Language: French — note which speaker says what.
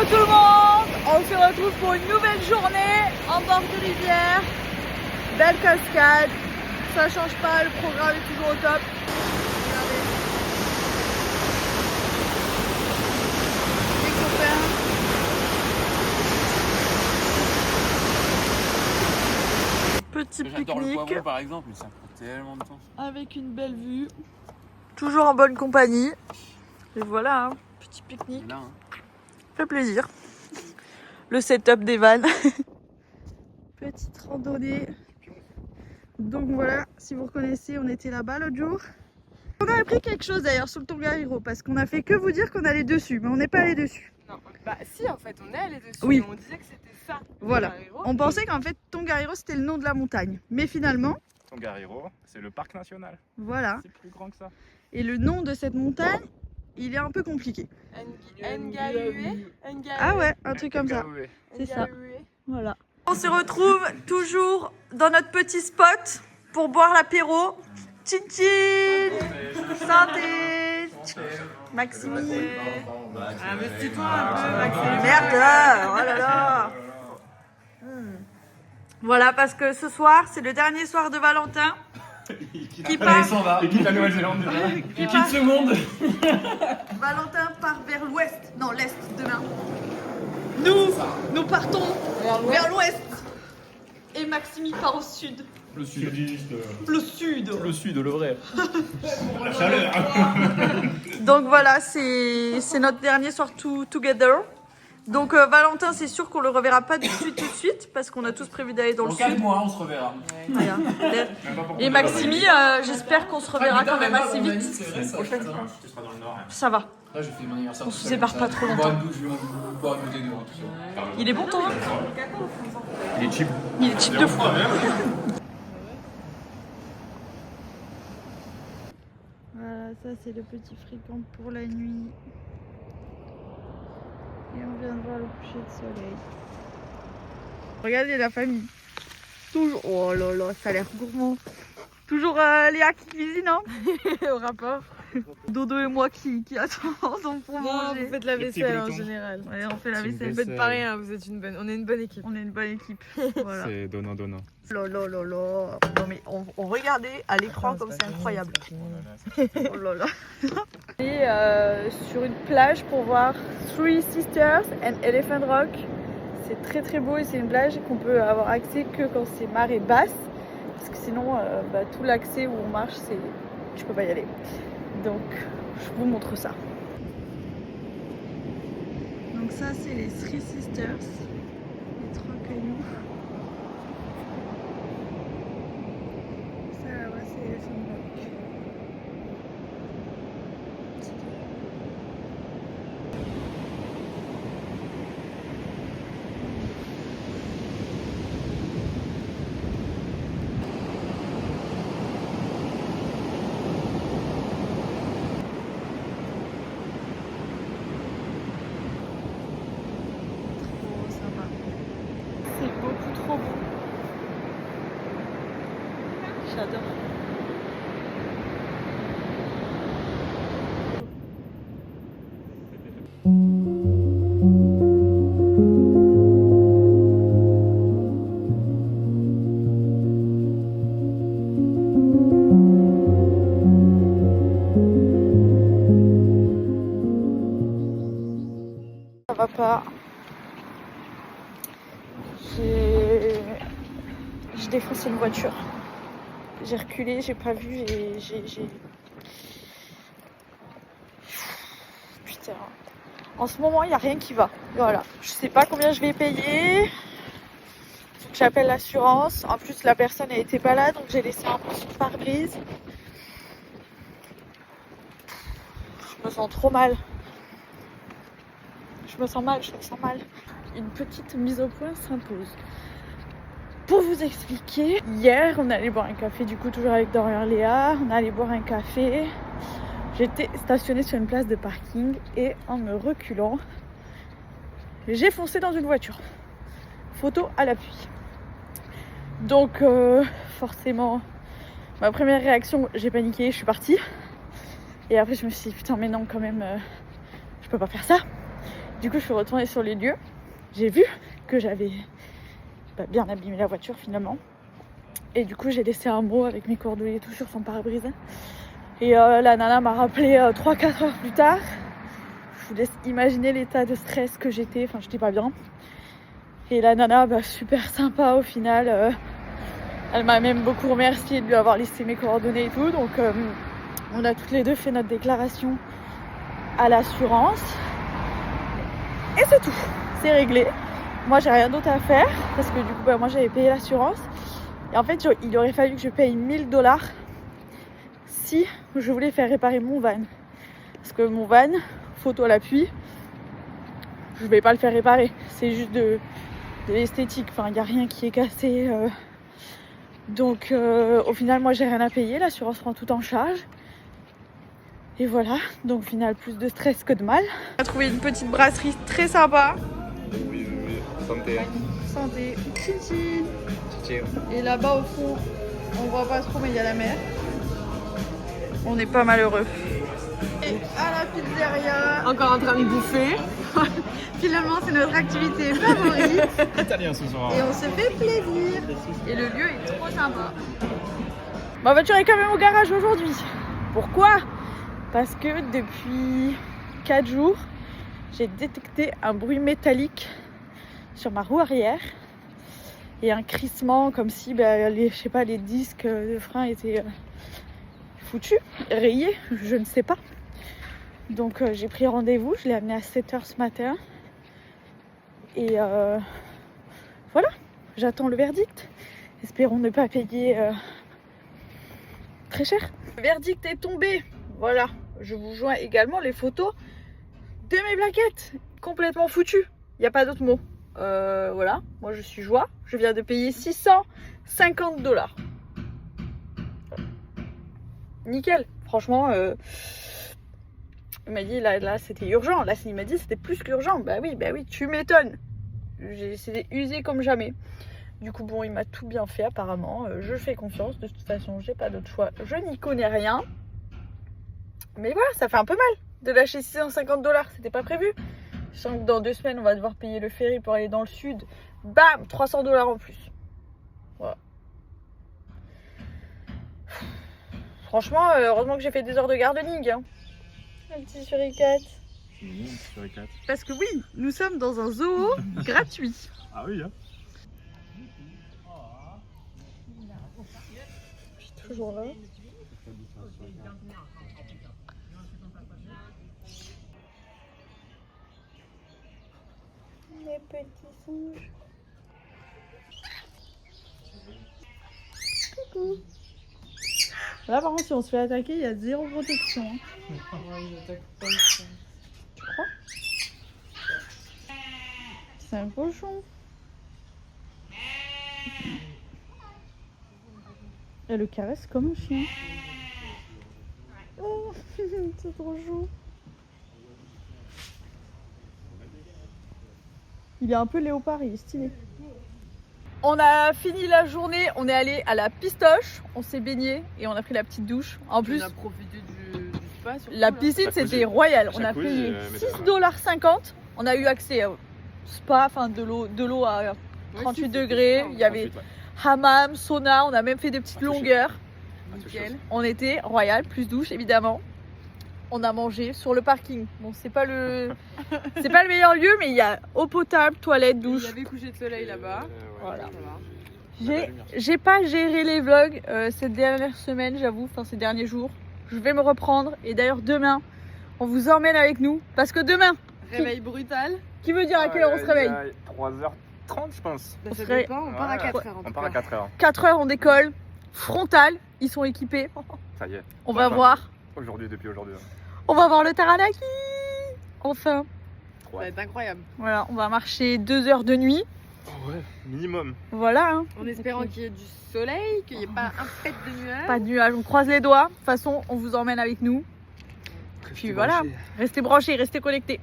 Speaker 1: Hello tout le monde, on se retrouve pour une nouvelle journée en bord de rivière. Belle cascade, ça change pas, le programme est toujours au top. Regardez. Les copains. Petit
Speaker 2: J'adore le
Speaker 1: pique-nique
Speaker 2: poivron par exemple, mais ça prend tellement de temps.
Speaker 1: avec une belle vue. Toujours en bonne compagnie. Et voilà, hein, petit pique-nique.
Speaker 2: Là, hein.
Speaker 1: Fait plaisir. Le setup des vannes. Petite randonnée. Donc voilà, si vous reconnaissez, on était là-bas l'autre jour. On a appris quelque chose d'ailleurs sur le Tongariro parce qu'on a fait que vous dire qu'on allait dessus, mais on n'est pas allé dessus.
Speaker 3: Non, bah si en fait on est allé dessus,
Speaker 1: Oui.
Speaker 3: mais on disait que c'était ça.
Speaker 1: Voilà.
Speaker 3: Tongariro.
Speaker 1: On pensait qu'en fait Tongariro c'était le nom de la montagne, mais finalement,
Speaker 4: Tongariro, c'est le parc national.
Speaker 1: voilà.
Speaker 4: C'est plus grand que ça.
Speaker 1: Et le nom de cette montagne, il est un peu compliqué.
Speaker 3: Ngaue.
Speaker 1: Ah ouais, un truc comme ça.
Speaker 4: Ngaue.
Speaker 1: C'est ça. Voilà. On se retrouve toujours dans notre petit spot pour boire l'apéro. Tchin tchin. Santé. Maxime.
Speaker 3: Investis-toi un peu, Maxime.
Speaker 1: Merde, oh là là. Voilà, parce que ce soir, c'est le dernier soir de Valentin. Qui part.
Speaker 4: Il quitte la Nouvelle-Zélande déjà.
Speaker 1: Il quitte ce monde. Valentin part vers l'ouest, non l'est demain. Nous partons vers l'ouest. Et Maxime il part au sud.
Speaker 4: Le sudiste.
Speaker 1: Le sud.
Speaker 4: Le sud, le vrai.
Speaker 1: Donc voilà, c'est notre dernier soir together. Donc Valentin, c'est sûr qu'on le reverra pas tout de suite parce qu'on a tous prévu d'aller dans le
Speaker 2: Dans
Speaker 1: sud.
Speaker 2: 4 mois, on se reverra.
Speaker 1: Voilà. Et Maximi, j'espère qu'on se reverra quand même assez vite.
Speaker 2: C'est vrai, ça.
Speaker 4: Tu seras dans le nord.
Speaker 1: Ça va.
Speaker 2: Là, je fais mon anniversaire.
Speaker 1: On se sépare pas trop longtemps.
Speaker 2: Je vais boire une bouteille de vin, tout ça.
Speaker 1: Il est bon ton vin ?
Speaker 4: Il est cheap.
Speaker 1: Il est cheap de fou. Voilà, ça c'est le petit fréquent pour la nuit. Et on vient de voir le coucher de soleil. Regardez la famille. Toujours. Oh là là, ça a l'air gourmand. Toujours Léa qui cuisine, hein.
Speaker 3: Au rapport.
Speaker 1: Dodo et moi qui attendons pour
Speaker 3: Non,
Speaker 1: manger.
Speaker 3: vous faites la
Speaker 4: Le petit
Speaker 3: vaisselle en
Speaker 4: peloton.
Speaker 3: général.
Speaker 1: Ouais, on fait la
Speaker 4: C'est une
Speaker 1: vaisselle.
Speaker 3: Vous faites pas rien, vous êtes on est une bonne équipe.
Speaker 1: On est une bonne équipe. Voilà.
Speaker 4: C'est donnant.
Speaker 1: Là là là là. Non mais on regardait à l'écran comme c'est incroyable. Oh là là. Et sur une plage pour voir Three Sisters and Elephant Rock. C'est très très beau et c'est une plage qu'on peut avoir accès que quand c'est marée basse. Parce que sinon tout l'accès où on marche, je peux pas y aller. Donc je vous montre ça. Donc ça c'est les Three Sisters. Les trois cailloux. Ça là-bas c'est Elephant Rock. Trop sympa. C'est beaucoup trop beau. J'adore. Ça va pas. J'ai défoncé une voiture. J'ai reculé, j'ai pas vu, j'ai... Putain. En ce moment, il n'y a rien qui va. Voilà. Je sais pas combien je vais payer. Faut que j'appelle l'assurance. En plus, la personne n'était pas là, donc j'ai laissé un peu sur le pare-brise. Je me sens trop mal. Je me sens mal. Une petite mise au point s'impose. Pour vous expliquer, hier on allait boire un café, du coup toujours avec Dorian Léa, on allait boire un café. J'étais stationnée sur une place de parking et en me reculant, j'ai foncé dans une voiture. Photo à l'appui. Donc forcément, ma première réaction, j'ai paniqué, je suis partie. Et après je me suis dit putain mais non quand même, je peux pas faire ça. Du coup, je suis retournée sur les lieux. J'ai vu que j'avais bien abîmé la voiture finalement. Et du coup, j'ai laissé un mot avec mes coordonnées et tout sur son pare-brise. Et la nana m'a rappelé 3-4 heures plus tard. Je vous laisse imaginer l'état de stress que j'étais. Enfin, j'étais pas bien. Et la nana, super sympa au final. Elle m'a même beaucoup remercié de lui avoir laissé mes coordonnées et tout. Donc, on a toutes les deux fait notre déclaration à l'assurance. Et c'est tout. C'est réglé. Moi, j'ai rien d'autre à faire. Parce que du coup, moi, j'avais payé l'assurance. Et en fait, il aurait fallu que je paye $1000 si je voulais faire réparer mon van. Parce que mon van, photo à l'appui, je vais pas le faire réparer. C'est juste de l'esthétique. Enfin, il n'y a rien qui est cassé. Donc, au final, moi, j'ai rien à payer. L'assurance prend tout en charge. Et voilà. Donc, au final, plus de stress que de mal. On a trouvé une petite brasserie très sympa.
Speaker 4: Oui. Santé.
Speaker 1: Santé. Tchitchi. Et là-bas, au fond, on voit pas trop, mais il y a la mer. On n'est pas malheureux. Et à la pizzeria.
Speaker 3: Encore en train de bouffer.
Speaker 1: Finalement, c'est notre activité favorite.
Speaker 4: Italien ce soir.
Speaker 1: Et on se fait plaisir. Et le lieu est trop sympa. Ma voiture est quand même au garage aujourd'hui. Pourquoi? Parce que depuis 4 jours, j'ai détecté un bruit métallique sur ma roue arrière. Et un crissement comme si les disques de frein étaient foutus, rayés, je ne sais pas. Donc j'ai pris rendez-vous, je l'ai amené à 7h ce matin. Et voilà, j'attends le verdict. Espérons ne pas payer très cher. Le verdict est tombé. Voilà, je vous joins également les photos de mes plaquettes. Complètement foutues, il n'y a pas d'autre mot. Voilà, moi je suis joie. Je viens de payer $650. Nickel, franchement. Il m'a dit là c'était urgent. Là il m'a dit c'était plus qu'urgent. Bah oui, tu m'étonnes. C'était usé comme jamais. Du coup bon, il m'a tout bien fait apparemment. Je fais confiance. De toute façon, j'ai pas d'autre choix. Je n'y connais rien. Mais voilà, ça fait un peu mal de lâcher $650. C'était pas prévu. Je sens que dans 2 semaines, on va devoir payer le ferry pour aller dans le sud. Bam, $300 en plus. Voilà. Franchement, heureusement que j'ai fait des heures de gardening. Hein. Un petit suricate. Parce que oui, nous sommes dans un zoo gratuit.
Speaker 4: Ah oui, hein.
Speaker 1: Je suis toujours là. Les petits singes. Coucou. Là par contre si on se fait attaquer, il y a 0 protection. Hein. Tu crois? C'est un cochon. Elle le caresse comme un chien. Oh, c'est trop chou. Il est un peu léopard, il est stylé. On a fini la journée, on est allé à la Pistoche, on s'est baigné et on a pris la petite douche. En plus,
Speaker 3: On a profité du spa. Surtout,
Speaker 1: la piscine c'était royal. On a
Speaker 4: Jacuzzi,
Speaker 1: payé
Speaker 4: mais ça va.
Speaker 1: $6,50. On a eu accès au spa, enfin de l'eau à 38 degrés. Il y avait hammam, sauna, on a même fait des petites longueurs.
Speaker 3: Nickel.
Speaker 1: On était royal, plus douche évidemment. On a mangé sur le parking. Bon, c'est pas le meilleur lieu, mais il y a eau potable, toilette,
Speaker 3: Il
Speaker 1: douche.
Speaker 3: y avait couché de soleil là-bas.
Speaker 1: Voilà.
Speaker 3: Voilà.
Speaker 1: J'ai pas géré les vlogs cette dernière semaine, j'avoue, enfin ces derniers jours. Je vais me reprendre et d'ailleurs demain, on vous emmène avec nous parce que demain,
Speaker 3: Réveil brutal.
Speaker 1: qui veut dire à quelle heure on se réveille?
Speaker 4: 3h30 je pense.
Speaker 3: Bah,
Speaker 1: On
Speaker 3: ça
Speaker 1: serait-
Speaker 3: dépend, on part à 4h en
Speaker 4: On
Speaker 3: tout
Speaker 4: part à
Speaker 3: cas.
Speaker 4: 4h.
Speaker 1: 4 heures on décolle, frontal, ils sont équipés.
Speaker 4: Ça y est.
Speaker 1: On va
Speaker 4: Enfin,
Speaker 1: voir,
Speaker 4: Depuis aujourd'hui.
Speaker 1: on va voir le Taranaki. Enfin,
Speaker 3: Ça va être incroyable.
Speaker 1: voilà, on va marcher 2 heures de nuit.
Speaker 4: Ouais, minimum.
Speaker 1: Voilà, hein.
Speaker 3: En espérant qu'il y ait du soleil, qu'il n'y ait pas un pet de nuages.
Speaker 1: Pas de nuages, on croise les doigts. De toute façon, on vous emmène avec nous. Puis voilà, restez branchés, restez connectés.